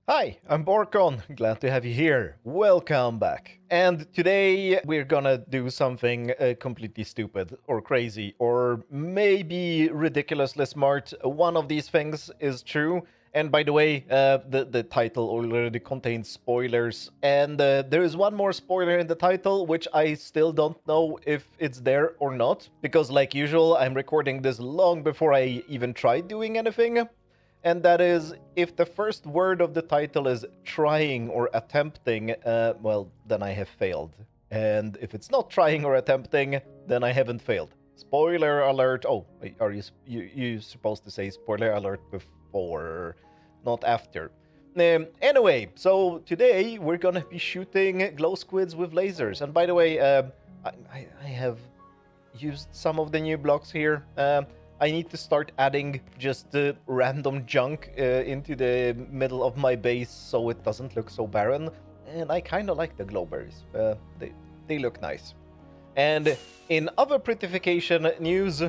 Hi, I'm Borkon. Glad to have you here. Welcome back. And today we're gonna do something completely stupid or crazy or maybe ridiculously smart. One of these things is true. And by the way, the title already contains spoilers. And there is one more spoiler in the title, which I still don't know if it's there or not. Because, like usual, I'm recording this long before I even tried doing anything. And that is, if the first word of the title is trying or attempting, well, then I have failed. And if it's not trying or attempting, then I haven't failed. Spoiler alert. Oh, are you supposed to say spoiler alert before, not after? Anyway, so today we're gonna be shooting glow squids with lasers. And by the way, I have used some of the new blocks here. I need to start adding just random junk into the middle of my base so it doesn't look so barren. And I kind of like the glowberries. They look nice. And in other prettification news,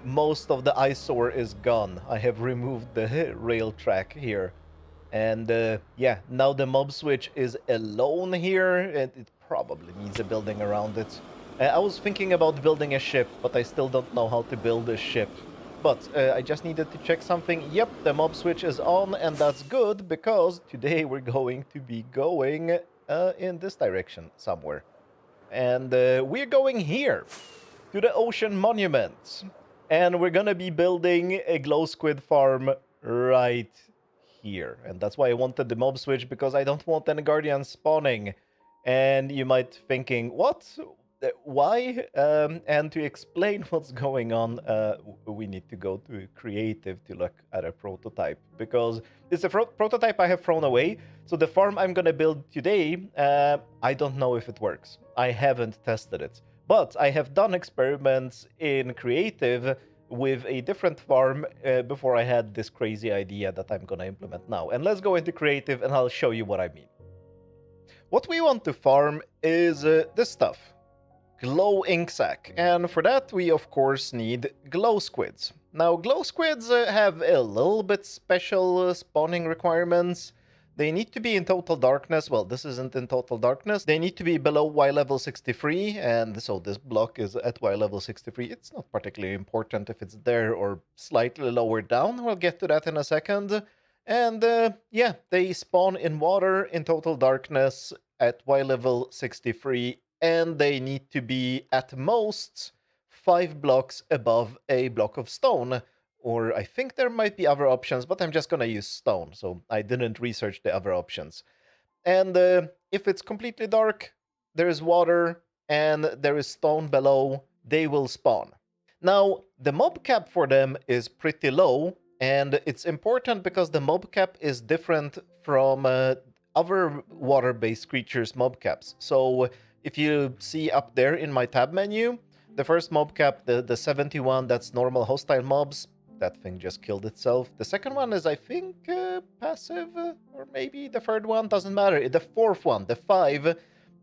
most of the eyesore is gone. I have removed the rail track here. And yeah, now the mob switch is alone here. It probably needs a building around it. I was thinking about building a ship, but I still don't know how to build a ship. But I just needed to check something. Yep, the mob switch is on, and that's good because today we're going to be going in this direction somewhere. And we're going here to the Ocean Monument. And we're gonna be building a glow squid farm right here. And that's why I wanted the mob switch, because I don't want any guardians spawning. And you might thinking, what? Why? And to explain what's going on, we need to go to creative to look at a prototype, because it's a prototype I have thrown away. So the farm I'm gonna build today, I don't know if it works. I haven't tested it. But I have done experiments in creative with a different farm before I had this crazy idea that I'm gonna implement now. And let's go into creative and I'll show you what I mean. What we want to farm is this stuff. Glow ink sac, and for that we of course need glow squids. Now glow squids have a little bit special spawning requirements. They need to be in total darkness. Well, this isn't in total darkness. They need to be below Y level 63, and so this block is at Y level 63. It's not particularly important if it's there or slightly lower down. We'll get to that in a second. And yeah, they spawn in water in total darkness at Y level 63, and they need to be at most 5 blocks above a block of stone. Or I think there might be other options, but I'm just gonna use stone, so I didn't research the other options. And if it's completely dark, there is water, and there is stone below, they will spawn. Now, the mob cap for them is pretty low, and it's important because the mob cap is different from other water-based creatures' mob caps. So if you see up there in my tab menu, the first mob cap, the 71, that's normal hostile mobs. That thing just killed itself. The second one is, I think, passive, or maybe the third one, doesn't matter. The fourth one, the 5,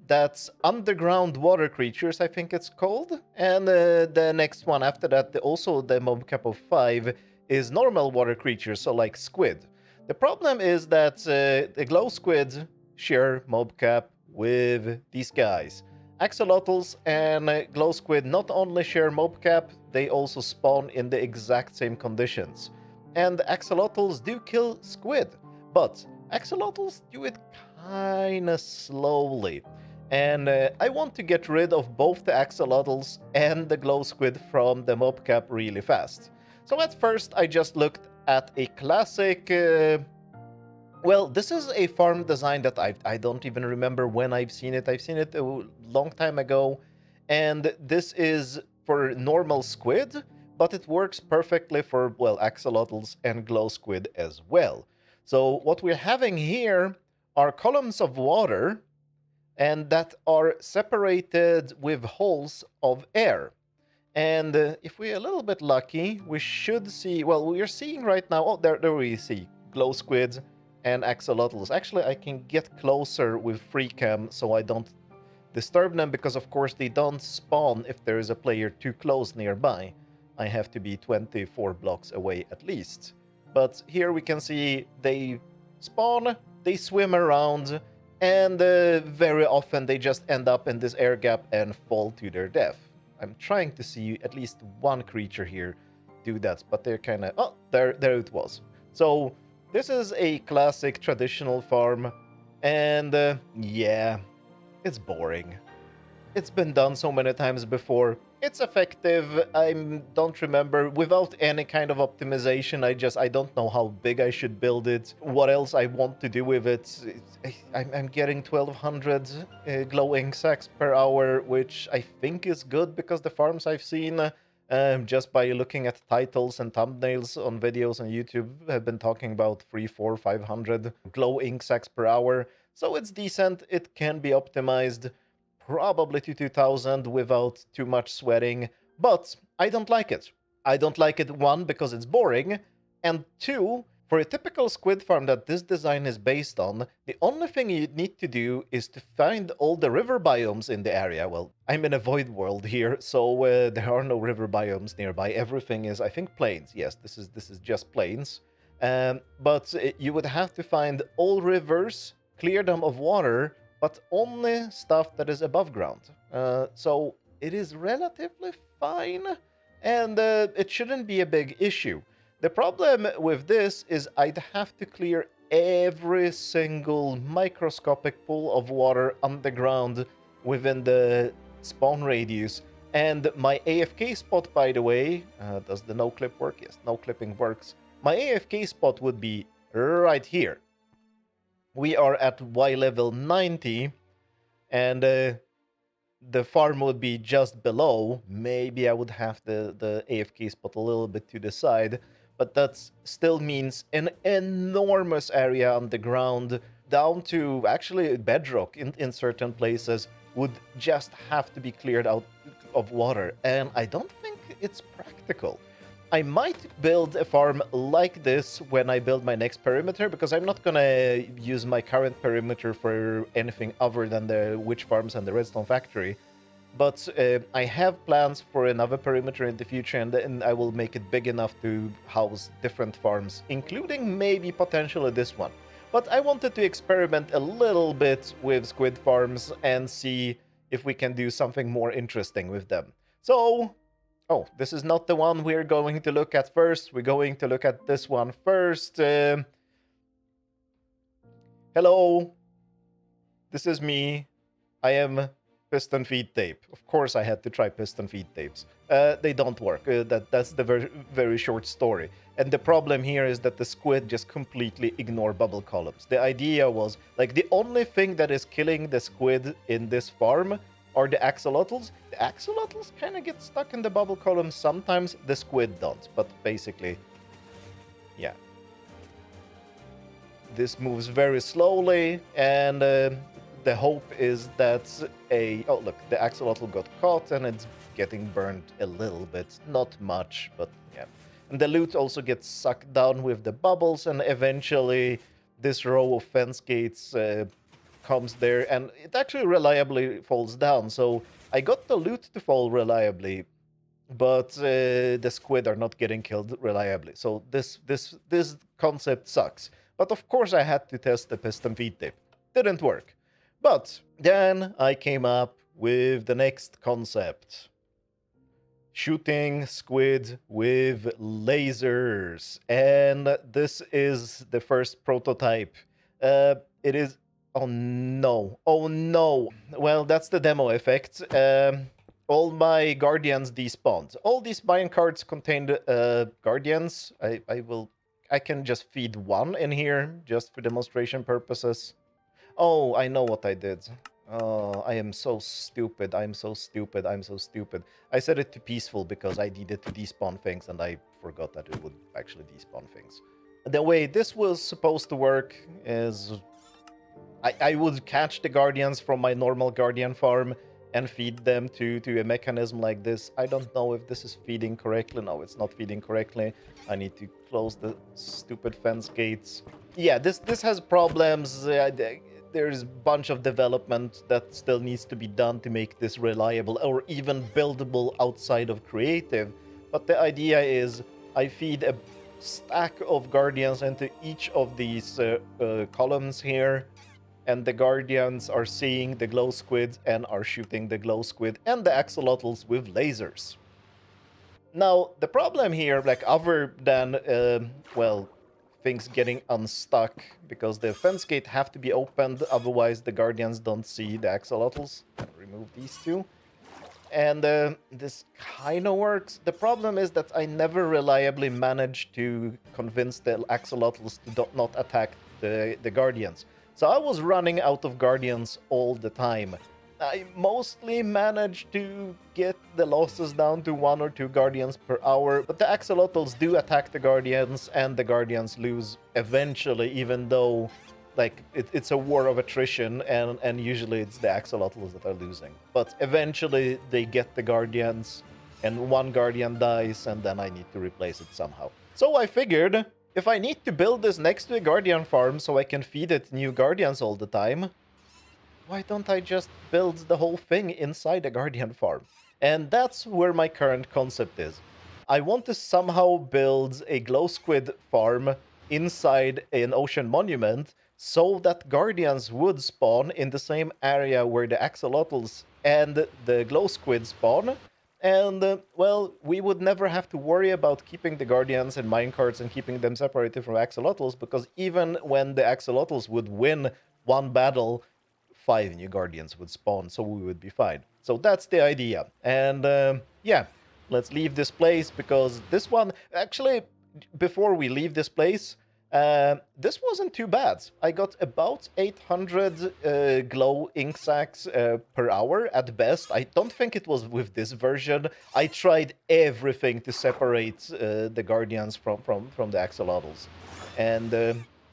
that's underground water creatures, I think it's called. And the next one after that, also the mob cap of 5, is normal water creatures, so like squid. The problem is that the glow squids share mob cap with these guys. Axolotls and glow squid not only share mob cap, they also spawn in the exact same conditions. And axolotls do kill squid, but axolotls do it kinda slowly. And I want to get rid of both the axolotls and the glow squid from the mob cap really fast. So at first I just looked at a classic... well, this is a farm design that I don't even remember when I've seen it. I've seen it a long time ago. And this is for normal squid, but it works perfectly for, well, axolotls and glow squid as well. So what we're having here are columns of water, and that are separated with holes of air. And if we're a little bit lucky, we should see, well, we're seeing right now, oh, there we see glow squids and axolotls. Actually, I can get closer with free cam so I don't disturb them, because of course they don't spawn if there is a player too close nearby. I have to be 24 blocks away at least. But here we can see they spawn, they swim around, and very often they just end up in this air gap and fall to their death. I'm trying to see at least one creature here do that, but they're kind of... Oh, there it was. So this is a classic traditional farm, and yeah, it's boring. It's been done so many times before. It's effective. I don't remember. Without any kind of optimization, I don't know how big I should build it. What else I want to do with it. I'm getting 1200 glowing sacks per hour, which I think is good because the farms I've seen, just by looking at titles and thumbnails on videos on YouTube, have been talking about 3, 4, 500 glowing sacks per hour. So it's decent. It can be optimized. Probably to 2000 without too much sweating, but I don't like it. I don't like it, one, because it's boring, and two, for a typical squid farm that this design is based on, the only thing you need to do is to find all the river biomes in the area. Well, I'm in a void world here, so there are no river biomes nearby. Everything is, I think, plains. Yes, this is just plains. But you would have to find all rivers, clear them of water, but only stuff that is above ground. So it is relatively fine, and it shouldn't be a big issue. The problem with this is I'd have to clear every single microscopic pool of water underground within the spawn radius. And my AFK spot, by the way, does the no clip work? Yes, no clipping works. My AFK spot would be right here. We are at Y level 90, and the farm would be just below. Maybe I would have the AFK spot a little bit to the side, but that still means an enormous area underground, down to actually bedrock in certain places, would just have to be cleared out of water, and I don't think it's practical. I might build a farm like this when I build my next perimeter, because I'm not gonna use my current perimeter for anything other than the witch farms and the redstone factory. But I have plans for another perimeter in the future, and then I will make it big enough to house different farms, including maybe potentially this one. But I wanted to experiment a little bit with squid farms and see if we can do something more interesting with them. So... Oh, this is not the one we're going to look at first. We're going to look at this one first. Hello. This is me. I am piston feed tape. Of course I had to try piston feed tapes. They don't work. That's the very short story. And the problem here is that the squid just completely ignore bubble columns. The idea was, like, the only thing that is killing the squid in this farm are the axolotls. The axolotls kind of get stuck in the bubble column sometimes. The squid don't, but basically, yeah. This moves very slowly, and the hope is that oh, look, the axolotl got caught, and it's getting burned a little bit. Not much, but yeah. And the loot also gets sucked down with the bubbles, and eventually this row of fence gates comes there, and it actually reliably falls down. So I got the loot to fall reliably, but the squid are not getting killed reliably. So this concept sucks. But of course I had to test the piston feed tape. Didn't work. But then I came up with the next concept. Shooting squid with lasers. And this is the first prototype. It is... Oh no. Oh no. Well, that's the demo effect. All my guardians despawned. All these mine carts contained guardians. I can just feed one in here just for demonstration purposes. Oh, I know what I did. Oh, I am so stupid. I'm so stupid. I'm so stupid. I set it to peaceful because I needed to despawn things, and I forgot that it would actually despawn things. The way this was supposed to work is... I would catch the guardians from my normal guardian farm and feed them to a mechanism like this. I don't know if this is feeding correctly. No, it's not feeding correctly. I need to close the stupid fence gates. Yeah, this has problems. There's a bunch of development that still needs to be done to make this reliable or even buildable outside of creative. But the idea is I feed stack of guardians into each of these columns here, and the guardians are seeing the glow squid and are shooting the glow squid and the axolotls with lasers. Now, the problem here, like other than, well, things getting unstuck, because the fence gate have to be opened, otherwise the guardians don't see the axolotls. Remove these two. And this kind of works. The problem is that I never reliably manage to convince the axolotls to not attack the guardians. So I was running out of guardians all the time. I mostly managed to get the losses down to 1 or 2 guardians per hour, but the axolotls do attack the guardians, and the guardians lose eventually, even though like it's a war of attrition, and usually it's the axolotls that are losing. But eventually they get the guardians, and 1 guardian dies, and then I need to replace it somehow. So I figured, if I need to build this next to a guardian farm so I can feed it new guardians all the time, why don't I just build the whole thing inside a guardian farm? And that's where my current concept is. I want to somehow build a glow squid farm inside an ocean monument so that guardians would spawn in the same area where the axolotls and the glow squid spawn. And, well, we would never have to worry about keeping the guardians in minecarts and keeping them separated from axolotls, because even when the axolotls would win 1 battle, 5 new guardians would spawn, so we would be fine. So that's the idea. And yeah, let's leave this place, because this one, actually, before we leave this place, this wasn't too bad. I got about 800 glow ink sacs per hour at best. I don't think it was with this version. I tried everything to separate the guardians from the axolotls. And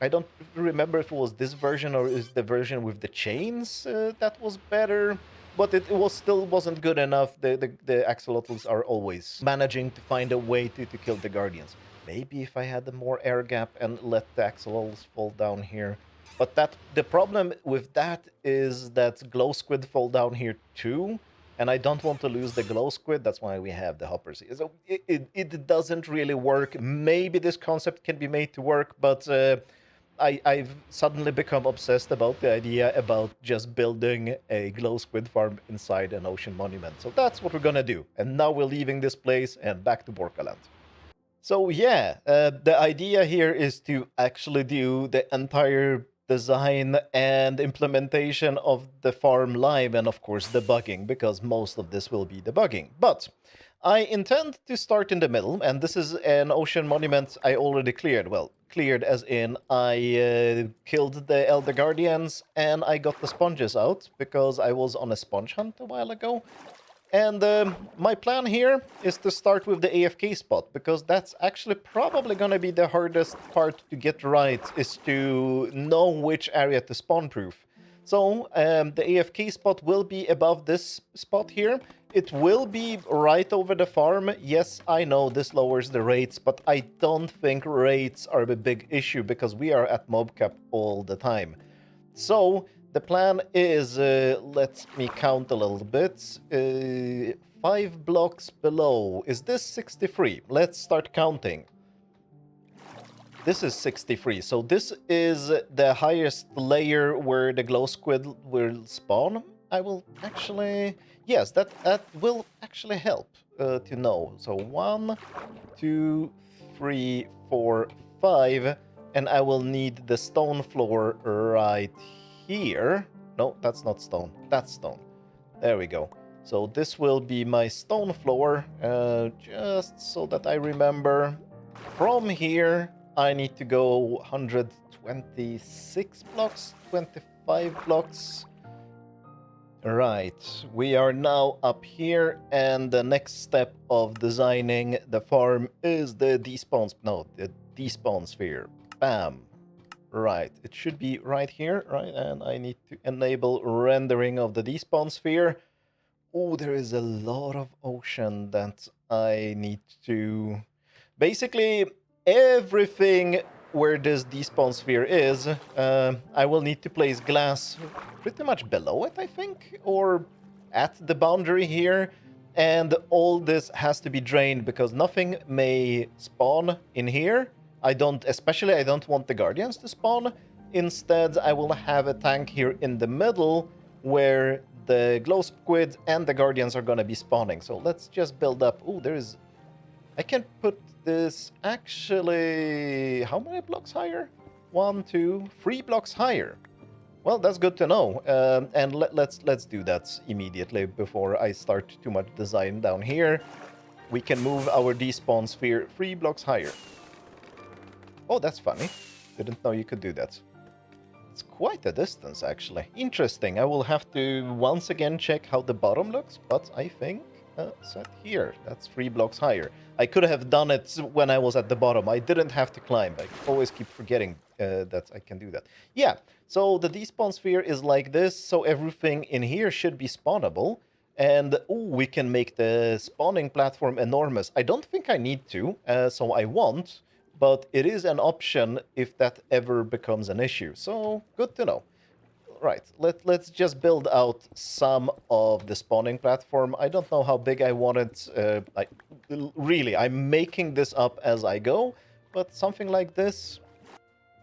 I don't remember if it was this version or is the version with the chains that was better, but it was still wasn't good enough. The axolotls are always managing to find a way to kill the guardians. Maybe if I had more air gap and let the axolotls fall down here. But the problem with that is that glow squid fall down here too, and I don't want to lose the glow squid. That's why we have the hoppers here. So it doesn't really work. Maybe this concept can be made to work, but I've suddenly become obsessed about the idea about just building a glow squid farm inside an ocean monument. So that's what we're gonna do. And now we're leaving this place and back to Borkaland. So yeah, the idea here is to actually do the entire design and implementation of the farm live, and of course debugging, because most of this will be debugging. But I intend to start in the middle, and this is an ocean monument I already cleared. Well, cleared as in I killed the Elder Guardians and I got the sponges out, because I was on a sponge hunt a while ago. And my plan here is to start with the AFK spot, because that's actually probably going to be the hardest part to get right, is to know which area to spawn proof. So the AFK spot will be above this spot here. It will be right over the farm. Yes, I know this lowers the rates, but I don't think rates are a big issue, because we are at mob cap all the time. So the plan is, let me count a little bit, 5 blocks below. Is this 63? Let's start counting. This is 63, so this is the highest layer where the glow squid will spawn. I will actually, yes, that will actually help to know. So 1, 2, 3, 4, 5, and I will need the stone floor right here. No, that's not stone. That's stone. There we go. So this will be my stone floor, just so that I remember. From here, I need to go 126 blocks, 25 blocks. Right, we are now up here, and the next step of designing the farm is the despawn sphere. Bam. Right, it should be right here, right? And I need to enable rendering of the despawn sphere. Oh, there is a lot of ocean that I need to... Basically, everything where this despawn sphere is, I will need to place glass pretty much below it, I think, or at the boundary here. And all this has to be drained because nothing may spawn in here. I don't want the guardians to spawn. Instead, I will have a tank here in the middle where the glow squid and the guardians are gonna be spawning. So let's just build up. Oh, I can put this actually, how many blocks higher? 1, 2, 3 blocks higher. Well, that's good to know. And let's do that immediately before I start too much design down here. We can move our despawn sphere 3 blocks higher. Oh, that's funny. Didn't know you could do that. It's quite a distance, actually. Interesting. I will have to once again check how the bottom looks, but I think set here. That's 3 blocks higher. I could have done it when I was at the bottom. I didn't have to climb. I always keep forgetting that I can do that. Yeah, so the despawn sphere is like this, so everything in here should be spawnable. And we can make the spawning platform enormous. I don't think I need to, so I won't. But it is an option if that ever becomes an issue. So, good to know. Right, let's just build out some of the spawning platform. I don't know how big I want it. Really, I'm making this up as I go. But something like this...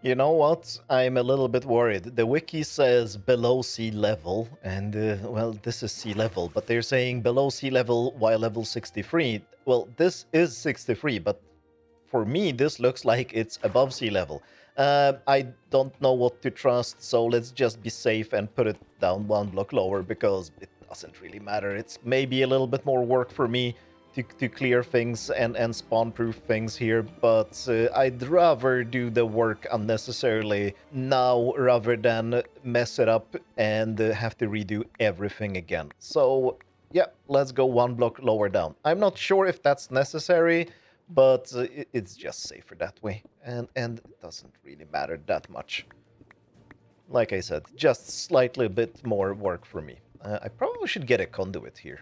You know what? I'm a little bit worried. The wiki says below sea level. And, well, this is sea level. But they're saying below sea level while level 63. Well, this is 63, but... For me, this looks like it's above sea level. I don't know what to trust, so let's just be safe and put it down 1 block lower, because it doesn't really matter. It's maybe a little bit more work for me to clear things and spawn-proof things here, but I'd rather do the work unnecessarily now rather than mess it up and have to redo everything again. So, yeah, let's go 1 block lower down. I'm not sure if that's necessary, but it's just safer that way, and it doesn't really matter that much. Like I said, just slightly a bit more work for me. I probably should get a conduit here.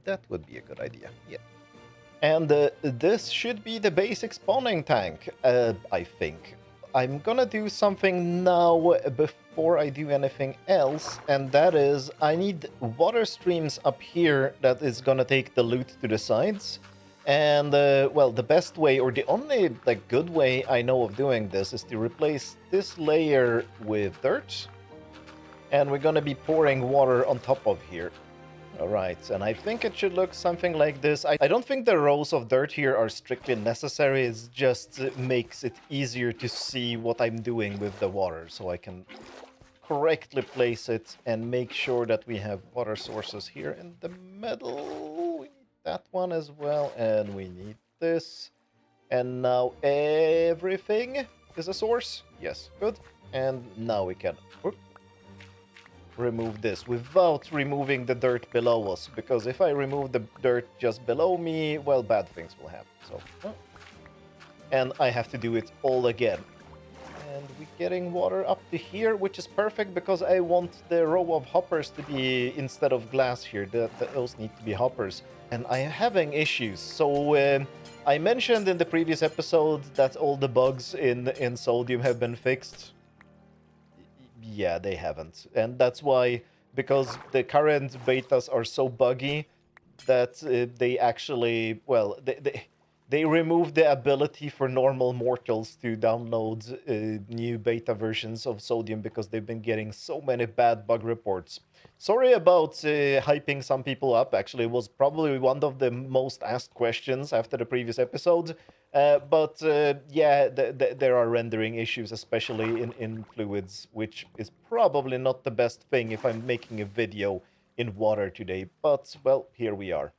That would be a good idea, yeah. And this should be the basic spawning tank, I think. I'm gonna do something now before I do anything else, and that is I need water streams up here that is gonna take the loot to the sides. And, well, the best way, or the only, good way I know of doing this is to replace this layer with dirt. And we're gonna be pouring water on top of here. Alright, and I think it should look something like this. I don't think the rows of dirt here are strictly necessary. It just makes it easier to see what I'm doing with the water, so I can correctly place it and make sure that we have water sources here in the middle. That one as well, and we need this. And now everything is a source. Yes, good. And now we can remove this without removing the dirt below us, because if I remove the dirt just below me, well, bad things will happen. So, and I have to do it all again. And we're getting water up to here, which is perfect because I want the row of hoppers to be instead of glass here. Those need to be hoppers. And I am having issues. So I mentioned in the previous episode that all the bugs in Sodium have been fixed. Yeah, they haven't. And that's why, because the current betas are so buggy that they actually, well, they removed the ability for normal mortals to download new beta versions of Sodium because they've been getting so many bad bug reports. Sorry about hyping some people up. Actually, it was probably one of the most asked questions after the previous episode. But yeah, there are rendering issues, especially in fluids, which is probably not the best thing if I'm making a video in water today. But, well, here we are.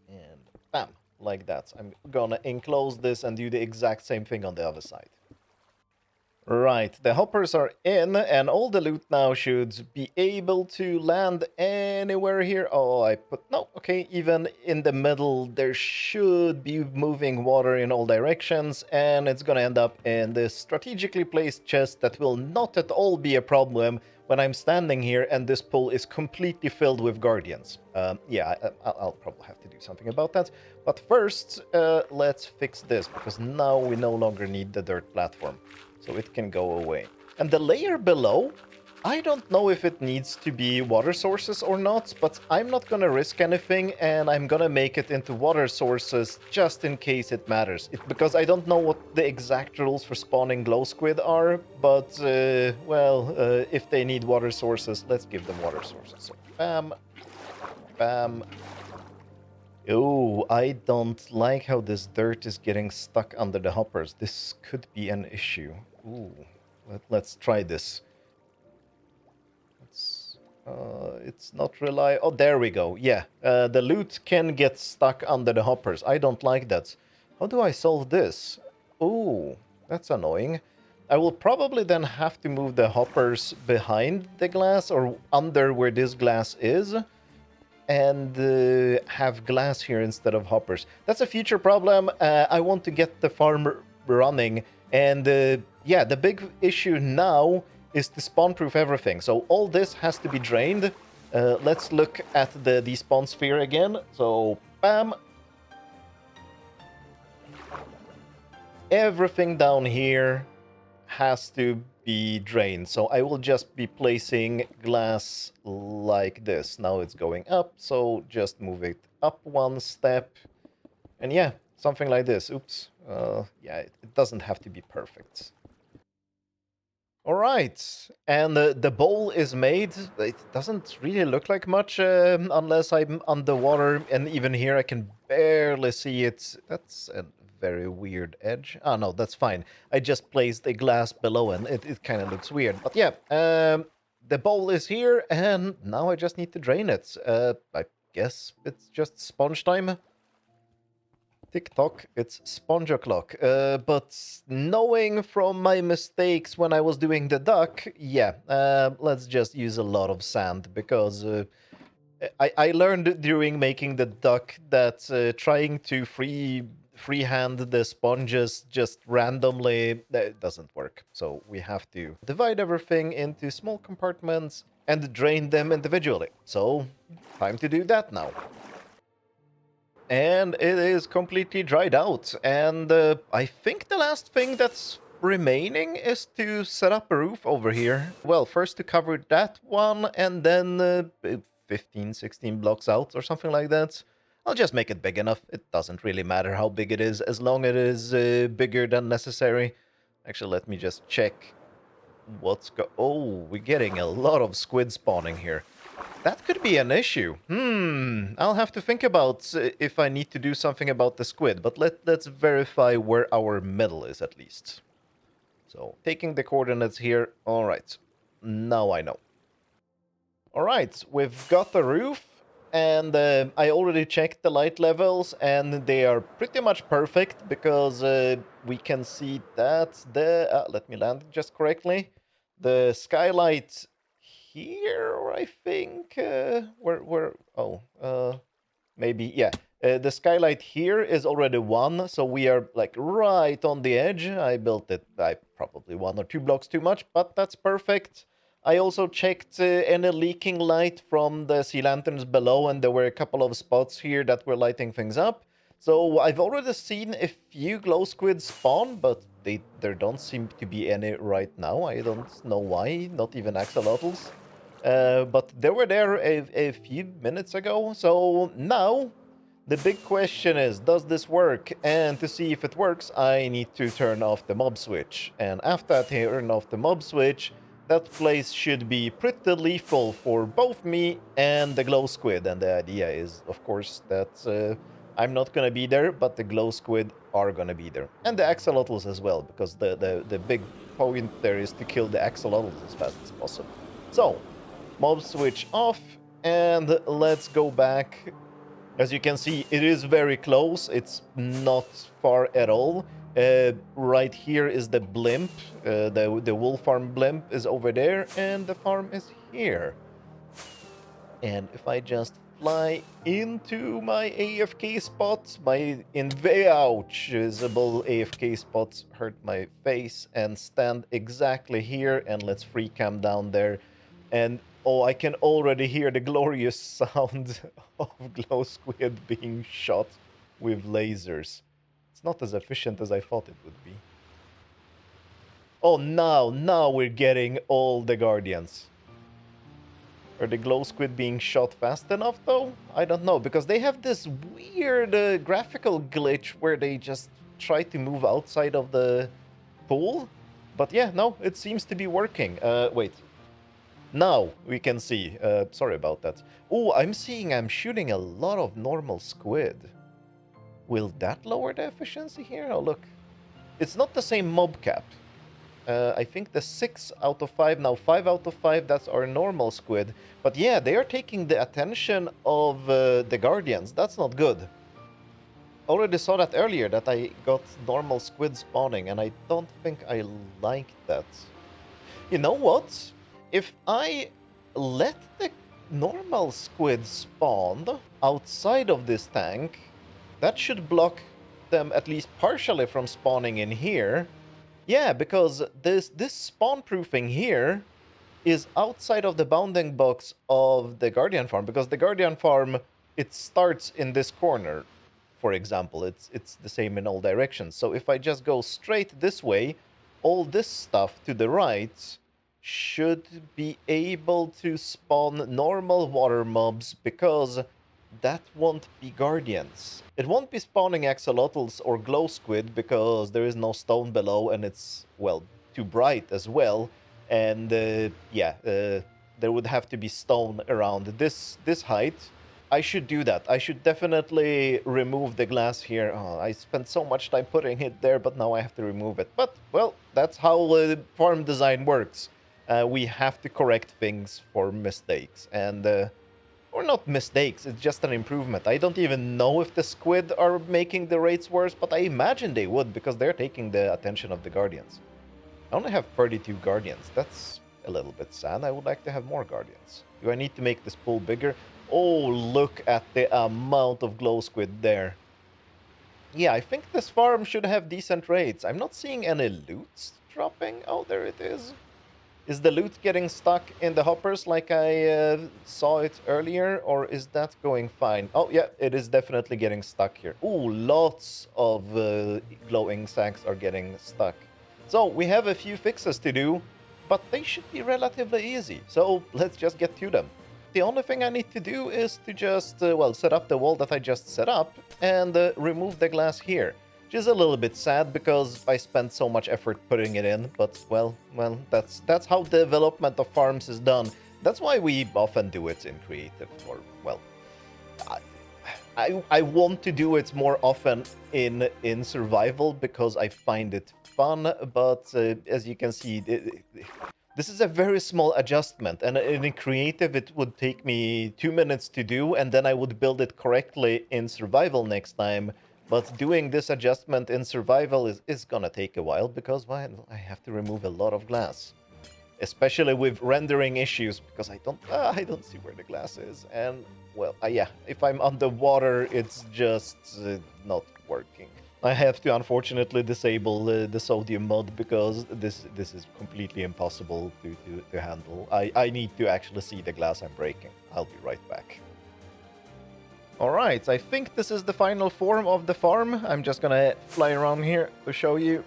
And bam. Like that. I'm gonna enclose this and do the exact same thing on the other side. Right, the hoppers are in, and all the loot now should be able to land anywhere here. Oh, no, okay, even in the middle, there should be moving water in all directions, and it's gonna end up in this strategically placed chest that will not at all be a problem when I'm standing here and this pool is completely filled with guardians. Yeah, I'll probably have to do something about that. But first, let's fix this, because now we no longer need the dirt platform. So it can go away. And the layer below, I don't know if it needs to be water sources or not, but I'm not gonna risk anything, and I'm gonna make it into water sources just in case it matters. Because I don't know what the exact rules for spawning glow squid are, but, if they need water sources, let's give them water sources. So, bam, bam. Oh, I don't like how this dirt is getting stuck under the hoppers. This could be an issue. Ooh, let's try this. It's not rely. Oh, there we go. Yeah, the loot can get stuck under the hoppers. I don't like that. How do I solve this? Oh, that's annoying. I will probably then have to move the hoppers behind the glass or under where this glass is and have glass here instead of hoppers. That's a future problem. I want to get the farm running. And yeah, the big issue now is to spawn-proof everything. So all this has to be drained. Let's look at the despawn sphere again. So, bam. Everything down here has to be drained. So I will just be placing glass like this. Now it's going up, so just move it up one step. And yeah, something like this. Oops. Yeah, it doesn't have to be perfect. All right, and the bowl is made. It doesn't really look like much unless I'm underwater, and even here I can barely see it. That's a very weird edge. Oh no, that's fine. I just placed a glass below and it kind of looks weird. But yeah, the bowl is here, and now I just need to drain it. I guess it's just sponge time. Tick-tock, it's sponge o'clock. But knowing from my mistakes when I was doing the duck, yeah, let's just use a lot of sand because I learned during making the duck that trying to freehand the sponges just randomly that doesn't work. So we have to divide everything into small compartments and drain them individually. So time to do that now. And it is completely dried out. And I think the last thing that's remaining is to set up a roof over here. Well, first to cover that one, and then 15, 16 blocks out or something like that. I'll just make it big enough. It doesn't really matter how big it is, as long as it is bigger than necessary. Actually, let me just check what's Oh, we're getting a lot of squid spawning here. That could be an issue. I'll have to think about if I need to do something about the squid, but let's verify where our middle is at least. So, taking the coordinates here. All right. Now I know. All right, we've got the roof, and I already checked the light levels, and they are pretty much perfect because we can see that let me land just correctly. The skylight here, I think, maybe, yeah. The skylight here is already one, so we are like right on the edge. I built it probably 1 or 2 blocks too much, but that's perfect. I also checked any leaking light from the sea lanterns below, and there were a couple of spots here that were lighting things up. So I've already seen a few glow squids spawn, but there don't seem to be any right now. I don't know why, not even axolotls. But they were there a few minutes ago. So now the big question is, does this work? And to see if it works, I need to turn off the mob switch. And after I turn off the mob switch, that place should be pretty lethal for both me and the glow squid. And the idea is, of course, that I'm not gonna be there, but the glow squid are gonna be there. And the axolotls as well, because the big point there is to kill the axolotls as fast as possible. So, mob switch off, and let's go back. As you can see, it is very close. It's not far at all. Right here is the blimp. The wool farm blimp is over there, and the farm is here. And if I just fly into my AFK spot, my invisible AFK spots hurt my face, and stand exactly here, and let's free cam down there. And oh, I can already hear the glorious sound of glow squid being shot with lasers. It's not as efficient as I thought it would be. Oh, now we're getting all the guardians. Are the glow squid being shot fast enough, though? I don't know, because they have this weird graphical glitch where they just try to move outside of the pool. But yeah, no, it seems to be working. Wait. Now we can see. Sorry about that. Oh, I'm shooting a lot of normal squid. Will that lower the efficiency here? Oh, look. It's not the same mob cap. I think the 6 out of 5, now 5 out of 5, that's our normal squid. But yeah, they are taking the attention of the guardians. That's not good. Already saw that earlier, that I got normal squid spawning, and I don't think I like that. You know what? If I let the normal squid spawn outside of this tank, that should block them at least partially from spawning in here. Yeah, because this spawn proofing here is outside of the bounding box of the Guardian farm, because the Guardian farm, it starts in this corner, for example. It's the same in all directions. So if I just go straight this way, all this stuff to the right should be able to spawn normal water mobs, because that won't be guardians. It won't be spawning axolotls or glow squid because there is no stone below, and it's, well, too bright as well. And there would have to be stone around this height. I should do that. I should definitely remove the glass here. Oh, I spent so much time putting it there, but now I have to remove it. But, well, that's how farm design works. We have to correct things for mistakes. And or not mistakes, it's just an improvement. I don't even know if the squid are making the rates worse, but I imagine they would, because they're taking the attention of the guardians. I only have 32 guardians. That's a little bit sad. I would like to have more guardians. Do I need to make this pool bigger? Oh, look at the amount of glow squid there. Yeah, I think this farm should have decent rates. I'm not seeing any loot dropping. Oh, there it is. Is the loot getting stuck in the hoppers like I saw it earlier, or is that going fine? Oh, yeah, it is definitely getting stuck here. Ooh, lots of glowing sacks are getting stuck. So we have a few fixes to do, but they should be relatively easy. So let's just get to them. The only thing I need to do is to just, set up the wall that I just set up and remove the glass here. Which is a little bit sad because I spent so much effort putting it in, but well, that's how development of farms is done. That's why we often do it in creative, or well, I want to do it more often in survival because I find it fun. But as you can see, this is a very small adjustment, and in creative it would take me 2 minutes to do, and then I would build it correctly in survival next time. But doing this adjustment in survival is gonna take a while, because, well, I have to remove a lot of glass. Especially with rendering issues, because I don't see where the glass is. And, well, yeah, if I'm underwater, it's just not working. I have to, unfortunately, disable the sodium mod, because this is completely impossible to handle. I need to actually see the glass I'm breaking. I'll be right back. Alright, I think this is the final form of the farm. I'm just gonna fly around here to show you.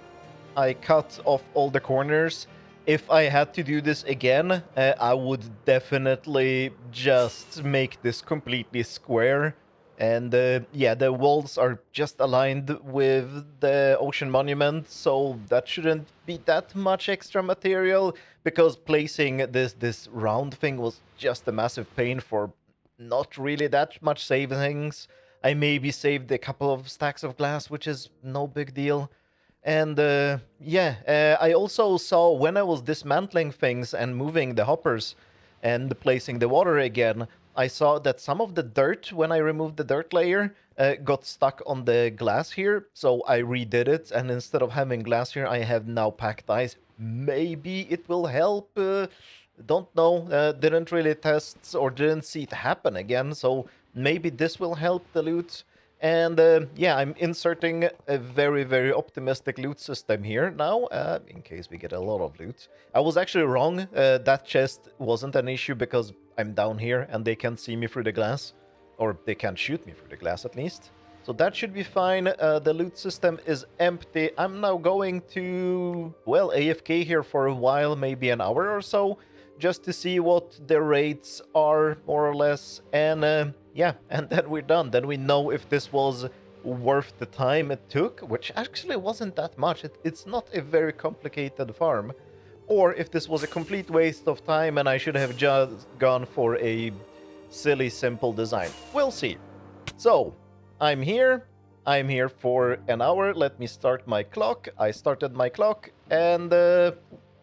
I cut off all the corners. If I had to do this again, I would definitely just make this completely square. And yeah, the walls are just aligned with the ocean monument, so that shouldn't be that much extra material, because placing this round thing was just a massive pain for not really that much savings. I maybe saved a couple of stacks of glass, which is no big deal. And I also saw, when I was dismantling things and moving the hoppers and placing the water again, I saw that some of the dirt, when I removed the dirt layer, got stuck on the glass here. So I redid it, and instead of having glass here, I have now packed ice. Maybe it will help. Don't know, didn't really test or didn't see it happen again, so maybe this will help the loot. And yeah, I'm inserting a very, very optimistic loot system here now, in case we get a lot of loot. I was actually wrong. That chest wasn't an issue because I'm down here and they can't see me through the glass. Or they can't shoot me through the glass, at least. So that should be fine. The loot system is empty. I'm now going to, well, AFK here for a while, maybe an hour or so, just to see what the rates are, more or less. And yeah, and then we're done. Then we know if this was worth the time it took, which actually wasn't that much. It's not a very complicated farm. Or if this was a complete waste of time and I should have just gone for a silly, simple design. We'll see. So, I'm here for an hour. Let me start my clock. I started my clock, and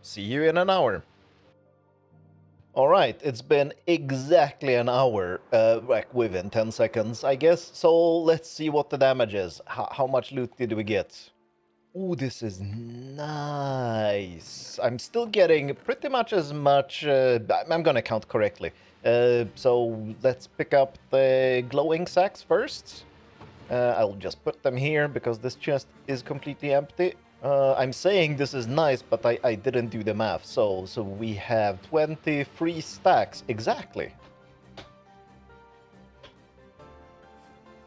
see you in an hour. All right, it's been exactly an hour, like within 10 seconds, I guess. So let's see what the damage is. How much loot did we get? Ooh, this is nice. I'm still getting pretty much as much. I'm gonna count correctly. So let's pick up the glowing sacks first. I'll just put them here because this chest is completely empty. I'm saying this is nice, but I didn't do the math. So we have 23 stacks exactly.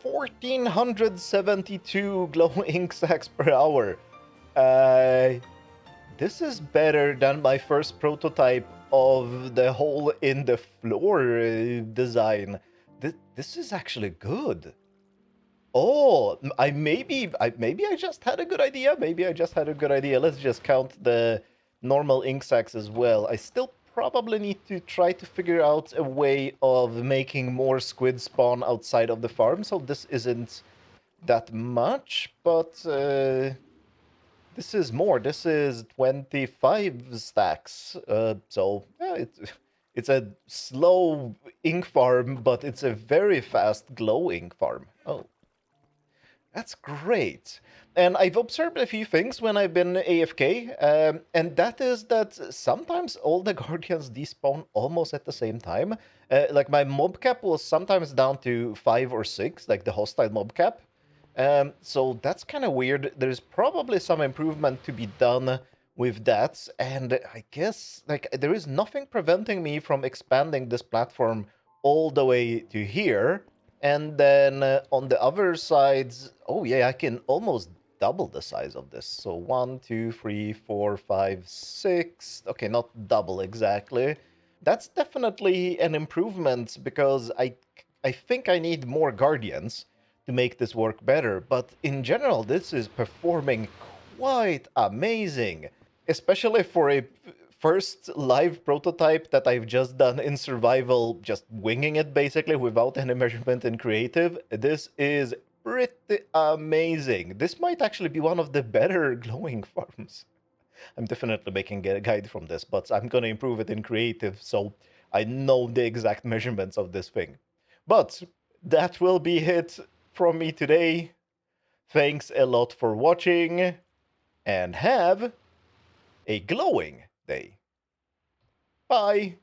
1472 glowing sacks per hour. This is better than my first prototype of the hole in the floor design. This is actually good. Oh, maybe I just had a good idea. Maybe I just had a good idea. Let's just count the normal ink sacks as well. I still probably need to try to figure out a way of making more squid spawn outside of the farm, so this isn't that much, but this is more. This is 25 stacks. So yeah, it's a slow ink farm, but it's a very fast glow ink farm. Oh, that's great. And I've observed a few things when I've been AFK, and that is that sometimes all the guardians despawn almost at the same time. Like my mob cap was sometimes down to 5 or 6, like the hostile mob cap. So that's kind of weird. There's probably some improvement to be done with that, and I guess like there is nothing preventing me from expanding this platform all the way to here. And then on the other sides, oh yeah, I can almost double the size of this. So 1, 2, 3, 4, 5, 6. Okay, not double exactly. That's definitely an improvement because I think I need more guardians to make this work better. But in general, this is performing quite amazing, especially for a first live prototype that I've just done in survival, just winging it basically without any measurement in creative. This is pretty amazing. This might actually be one of the better glowing farms. I'm definitely making a guide from this, but I'm gonna improve it in creative so I know the exact measurements of this thing. But that will be it from me today. Thanks a lot for watching, and have a glowing day. Bye!